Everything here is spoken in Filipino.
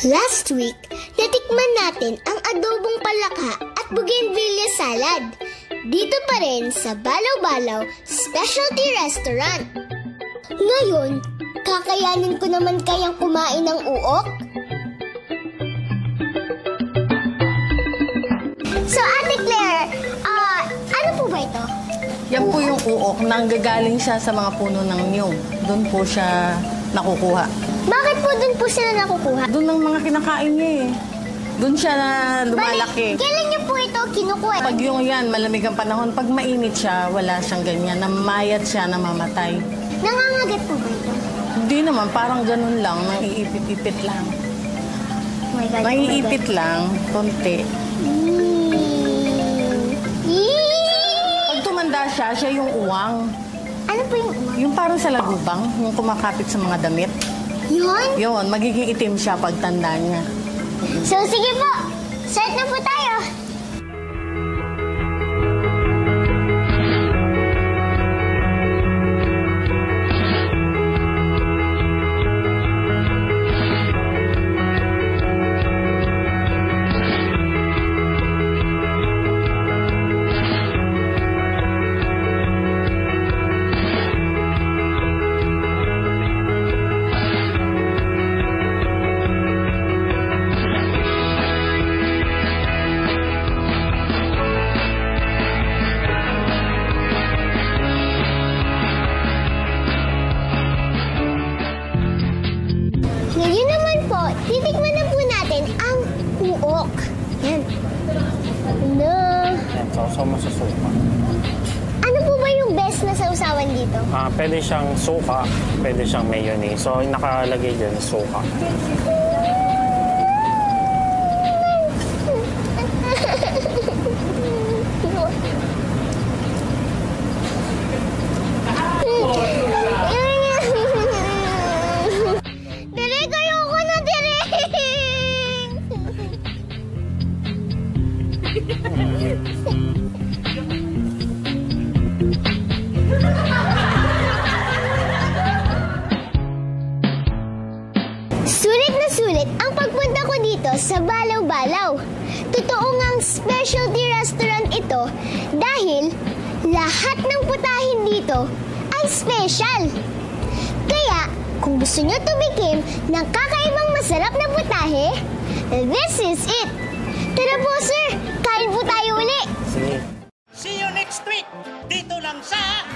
Last week, natikman natin ang adobong palaka at bougainvillea salad. Dito pa rin sa Balaw-Balaw Specialty Restaurant. Ngayon, kakayanin ko naman kayang kumain ng uok? So, Ate Claire, ano po ba ito? Yan po yung uok. Nanggagaling siya sa mga puno ng niyog. Doon po siya nakukuha. Bakit po doon po sila nakukuha? Doon ang mga kinakain niya eh. Doon siya na lumalaki. Kailan niyo po ito kinukuha? Pag yung yan, malamig ang panahon, pag mainit siya, wala siyang ganyan. Namayat siya, namamatay. Nangangagat po ba ito? Hindi naman, parang ganun lang. Naiipit-ipit lang. Oh my God, Naiipit lang, konti. Pag tumanda siya, siya yung uwang. Ano po yung uwang? Yung parang sa lagubang, yung kumakapit sa mga damit. Yun? Yun, magiging itim siya pag tanda niya. So, sige po. Start na po tayo. Ngayon naman po, titikman na po natin ang uok. Yan. Ano? Yan, sausaw mo sa suka. Ano po ba yung best na sausawan dito? Pwede siyang suka, pwede siyang mayonnaise. So, yung nakalagay dyan, suka. Direk, ayoko na, Direk! Sulit na sulit ang pagpunta ko dito sa Balaw-Balaw. Totoo ngang specialty restaurant ito dahil lahat ng putahin dito ay special. Kaya, kung gusto nyo tumikim ng kakaibang masarap na putahe, this is it! Tara po, sir! Kain po tayo uli! Sige. See you next week! Dito lang sa